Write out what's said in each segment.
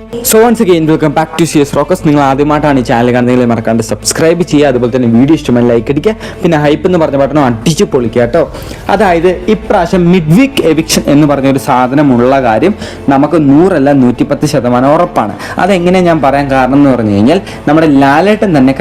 So once again welcome back to CS Rockers. നിങ്ങൾ ആദ്യമായിട്ടാണ് ഈ ചാനൽ കാണുന്നതെങ്കിൽ മറക്കാണ്ട് സബ്സ്ക്രൈബ് ചെയ്യുക. അതുപോലെ തന്നെ വീഡിയോ ഇഷ്ടമായി ലൈക്ക് അടിക്കുക. പിന്നെ ഹൈപ്പ് എന്ന് പറഞ്ഞ ബട്ടൺ അടിച്ച് പൊളിക്കുക കേട്ടോ. അതായത് ഇപ്രാവശ്യം മിഡ് വീക്ക് എവിക്ഷൻ എന്ന് പറഞ്ഞൊരു സാധനമുള്ള കാര്യം നമുക്ക് 100 അല്ല 110% ഉറപ്പാണ്. അതെങ്ങനെയാണ് ഞാൻ പറയാൻ കാരണം എന്ന് പറഞ്ഞു കഴിഞ്ഞാൽ നമ്മുടെ ലാലേട്ടൻ തന്നെ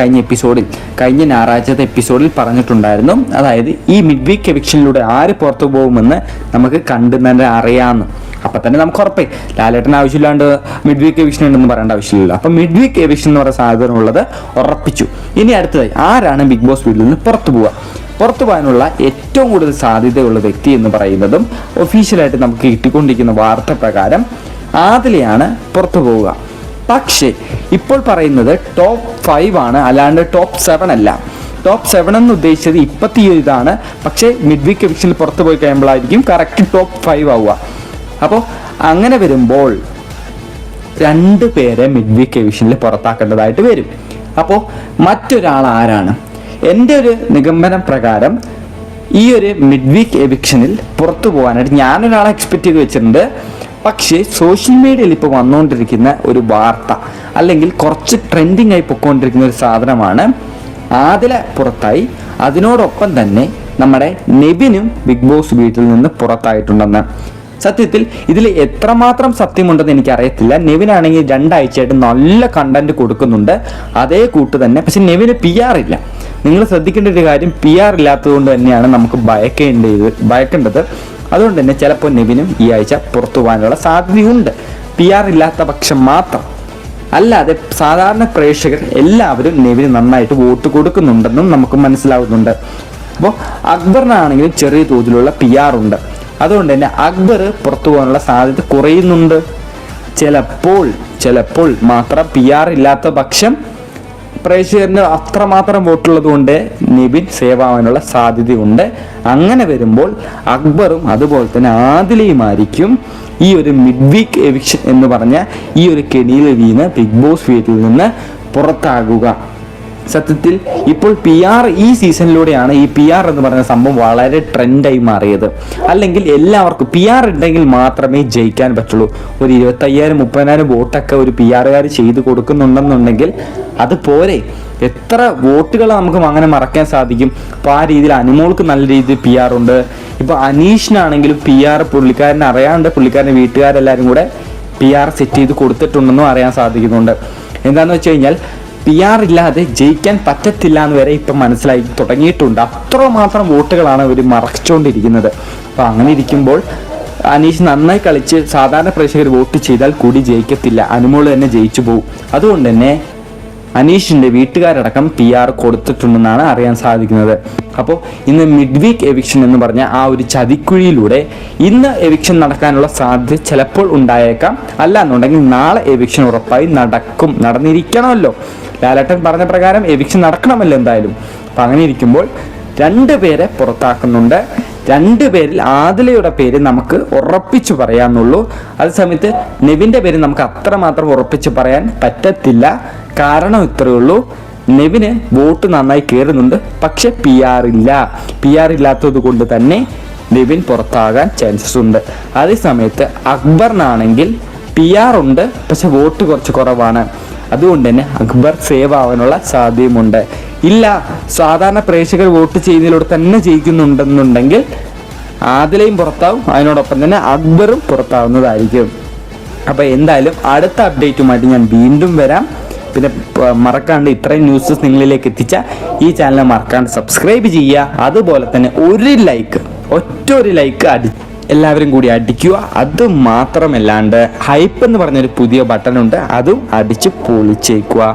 കഴിഞ്ഞ ഞായറാഴ്ചത്തെ എപ്പിസോഡിൽ പറഞ്ഞിട്ടുണ്ടായിരുന്നു. അതായത് ഈ മിഡ് വീക്ക് എവിക്ഷനിലൂടെ ആര് പുറത്തു പോകുമെന്ന് നമുക്ക് കണ്ടു തന്നെ അറിയാമെന്ന്. അപ്പം തന്നെ നമുക്ക് ഉറപ്പായി ലാലേട്ടൻ ആവശ്യമില്ലാണ്ട് മിഡ് വീക്ക് എവിക്ഷൻ ഉണ്ടെന്ന് പറയേണ്ട ആവശ്യമില്ല. അപ്പം മിഡ് വീക്ക് എവിക്ഷൻ എന്ന് പറയുന്ന സാധ്യത ഉള്ളത് ഉറപ്പിച്ചു. ഇനി അടുത്തതായി ആരാണ് ബിഗ് ബോസ് വീട്ടിൽ നിന്ന് പുറത്തു പോകാനുള്ള ഏറ്റവും കൂടുതൽ സാധ്യതയുള്ള വ്യക്തി എന്ന് പറയുന്നതും ഒഫീഷ്യലായിട്ട് നമുക്ക് കിട്ടിക്കൊണ്ടിരിക്കുന്ന വാർത്ത പ്രകാരം ആദിലയാണ് പുറത്തു പോവുക. പക്ഷേ ഇപ്പോൾ പറയുന്നത് ടോപ്പ് 5 ആണ്, അല്ലാണ്ട് ടോപ്പ് 7 അല്ല. ടോപ്പ് 7 എന്ന് ഉദ്ദേശിച്ചത് ഇപ്പത്തെ ഇതാണ്. പക്ഷേ മിഡ് വീക്ക് എവിക്ഷനിൽ പുറത്തു പോയി കഴിയുമ്പോഴായിരിക്കും കറക്റ്റ് ടോപ്പ് 5 ആവുക. അപ്പോൾ അങ്ങനെ വരുമ്പോൾ 2 പേരെ മിഡ് വീക്ക് എവിക്ഷനിൽ പുറത്താക്കേണ്ടതായിട്ട് വരും. അപ്പോൾ മറ്റൊരാൾ ആരാണ്? എൻ്റെ ഒരു നിഗമനം പ്രകാരം ഈ ഒരു മിഡ് വീക്ക് എവിക്ഷനിൽ പുറത്തു പോകാനായിട്ട് ഞാനൊരാളെ എക്സ്പെക്ട് ചെയ്ത് വെച്ചിട്ടുണ്ട്. പക്ഷേ സോഷ്യൽ മീഡിയയിൽ ഇപ്പോൾ വന്നുകൊണ്ടിരിക്കുന്ന ഒരു വാർത്ത, അല്ലെങ്കിൽ കുറച്ച് ട്രെൻഡിങ് ആയി പൊയ്ക്കൊണ്ടിരിക്കുന്ന ഒരു സാധനമാണ് ആദില പുറത്തായി, അതിനോടൊപ്പം തന്നെ നമ്മുടെ നെവിനും ബിഗ് ബോസ് വീട്ടിൽ നിന്ന് പുറത്തായിട്ടുണ്ടെന്ന്. സത്യത്തിൽ ഇതിൽ എത്രമാത്രം സത്യമുണ്ടെന്ന് എനിക്കറിയത്തില്ല. നെവിനാണെങ്കിൽ 2 ആഴ്ചയായിട്ട് നല്ല കണ്ടന്റ് കൊടുക്കുന്നുണ്ട്, അതേ കൂട്ട് തന്നെ. പക്ഷെ നെവിന് PR ഇല്ല. നിങ്ങൾ ശ്രദ്ധിക്കേണ്ട ഒരു കാര്യം, PR ഇല്ലാത്തത് കൊണ്ട് തന്നെയാണ് നമുക്ക് ഭയക്കേണ്ടത്. അതുകൊണ്ട് തന്നെ ചിലപ്പോൾ നെവിനും ഈ ആഴ്ച പുറത്തു പോകാനുള്ള സാധ്യതയുണ്ട്, PR ഇല്ലാത്ത പക്ഷം മാത്രം. അല്ലാതെ സാധാരണ പ്രേക്ഷകർ എല്ലാവരും നെവിന് നന്നായിട്ട് വോട്ട് കൊടുക്കുന്നുണ്ടെന്നും നമുക്ക് മനസ്സിലാവുന്നുണ്ട്. അപ്പോൾ അക്ബറിനാണെങ്കിലും ചെറിയ തോതിലുള്ള PR ഉണ്ട്. അതുകൊണ്ട് തന്നെ അക്ബർ പുറത്തു പോകാനുള്ള സാധ്യത കുറയുന്നുണ്ട്. ചിലപ്പോൾ മാത്രം PR ഇല്ലാത്ത പക്ഷം പ്രേക്ഷകരിന് അത്രമാത്രം വോട്ടുള്ളത് കൊണ്ട് നെവിൻ സേവ് ആവാനുള്ള സാധ്യതയുണ്ട്. അങ്ങനെ വരുമ്പോൾ അക്ബറും അതുപോലെ തന്നെ ആദിലയുമായിരിക്കും ഈ ഒരു മിഡ് വീക്ക് എവിക്ഷൻ എന്ന് പറഞ്ഞ ഈ ഒരു കെണിയിൽ വീണ് ബിഗ് ബോസ് വീട്ടിൽ നിന്ന് പുറത്താകുക. സത്യത്തിൽ ഇപ്പോൾ PR ഈ സീസണിലൂടെയാണ് ഈ PR എന്ന് പറയുന്ന സംഭവം വളരെ ട്രെൻഡായി മാറിയത്. അല്ലെങ്കിൽ എല്ലാവർക്കും PR ഉണ്ടെങ്കിൽ മാത്രമേ ജയിക്കാൻ പറ്റുള്ളൂ. ഒരു 25,000-30,000 വോട്ടൊക്കെ ഒരു PR-കാർ ചെയ്ത് കൊടുക്കുന്നുണ്ടെന്നുണ്ടെങ്കിൽ അത് പോരെ. എത്ര വോട്ടുകൾ നമുക്ക് അങ്ങനെ മറക്കാൻ സാധിക്കും. അപ്പോൾ ആ രീതിയിൽ അനുമോൾക്ക് നല്ല രീതിയിൽ PR ഉണ്ട്. ഇപ്പോൾ അനീഷിനാണെങ്കിലും PR പുള്ളിക്കാരനെ അറിയാണ്ട് പുള്ളിക്കാരൻ്റെ വീട്ടുകാരെല്ലാവരും കൂടെ PR സെറ്റ് ചെയ്ത് കൊടുത്തിട്ടുണ്ടെന്നും അറിയാൻ സാധിക്കുന്നുണ്ട്. എന്താണെന്ന് വെച്ച് കഴിഞ്ഞാൽ PR ഇല്ലാതെ ജയിക്കാൻ പറ്റത്തില്ല എന്ന് വരെ ഇപ്പം മനസ്സിലായി തുടങ്ങിയിട്ടുണ്ട്. അത്രമാത്രം വോട്ടുകളാണ് അവർ മറച്ചുകൊണ്ടിരിക്കുന്നത്. അപ്പോൾ അങ്ങനെ ഇരിക്കുമ്പോൾ അനീഷ് നന്നായി കളിച്ച് സാധാരണ പ്രേക്ഷകർ വോട്ട് ചെയ്താൽ കൂടി ജയിക്കത്തില്ല, അനുമോള് തന്നെ ജയിച്ചു പോകും. അതുകൊണ്ട് തന്നെ അനീഷിൻ്റെ വീട്ടുകാരടക്കം PR കൊടുത്തിട്ടുണ്ടെന്നാണ് അറിയാൻ സാധിക്കുന്നത്. അപ്പോൾ ഇന്ന് മിഡ് വീക്ക് എവിക്ഷൻ എന്ന് പറഞ്ഞ ആ ഒരു ചതിക്കുഴിയിലൂടെ ഇന്ന് എവിക്ഷൻ നടക്കാനുള്ള സാധ്യത ചിലപ്പോൾ ഉണ്ടായേക്കാം. അല്ല എന്നുണ്ടെങ്കിൽ നാളെ എവിക്ഷൻ ഉറപ്പായി നടന്നിരിക്കണമല്ലോ. ലാലേട്ടൻ പറഞ്ഞ പ്രകാരം എവിക്ഷൻ നടക്കണമല്ലോ എന്തായാലും. അപ്പം അങ്ങനെ ഇരിക്കുമ്പോൾ 2 പേരെ പുറത്താക്കുന്നുണ്ട്. 2 പേരിൽ ആദിലയുടെ പേര് നമുക്ക് ഉറപ്പിച്ചു പറയാമെന്നുള്ളൂ. അതേസമയത്ത് നെവിൻ്റെ പേര് നമുക്ക് അത്രമാത്രം ഉറപ്പിച്ച് പറയാൻ പറ്റത്തില്ല. കാരണം ഇത്രയേ ഉള്ളൂ, നെവിന് വോട്ട് നന്നായി കയറുന്നുണ്ട്, പക്ഷെ PR ഇല്ലാത്തത് കൊണ്ട് തന്നെ നെവിൻ പുറത്താകാൻ ചാൻസസ് ഉണ്ട്. അതേസമയത്ത് അക്ബറിനാണെങ്കിൽ PR ഉണ്ട്, പക്ഷെ വോട്ട് കുറച്ച് കുറവാണ്. അതുകൊണ്ട് തന്നെ അക്ബർ സേവ് ആവാനുള്ള സാധ്യതയുമുണ്ട്. ഇല്ല, സാധാരണ പ്രേക്ഷകർ വോട്ട് ചെയ്യുന്നതിലൂടെ തന്നെ ജയിക്കുന്നുണ്ടെന്നുണ്ടെങ്കിൽ ആദിലയും പുറത്താവും, അതിനോടൊപ്പം തന്നെ അക്ബറും പുറത്താവുന്നതായിരിക്കും. അപ്പോൾ എന്തായാലും അടുത്ത അപ്ഡേറ്റുമായിട്ട് ഞാൻ വീണ്ടും വരാം. പിന്നെ മറക്കാണ്ട് ഇത്രയും ന്യൂസസ് നിങ്ങളിലേക്ക് എത്തിച്ച ഈ ചാനൽ മറക്കാണ്ട് സബ്സ്ക്രൈബ് ചെയ്യുക. അതുപോലെ തന്നെ ഒറ്റ ഒരു ലൈക്ക് എല്ലാവരും കൂടി അടിക്കുക. അത് മാത്രമല്ലാണ്ട് ഹൈപ്പ് എന്ന് പറഞ്ഞൊരു പുതിയ ബട്ടൺ ഉണ്ട്, അതും അടിച്ച് പൊളിച്ചേക്കുക.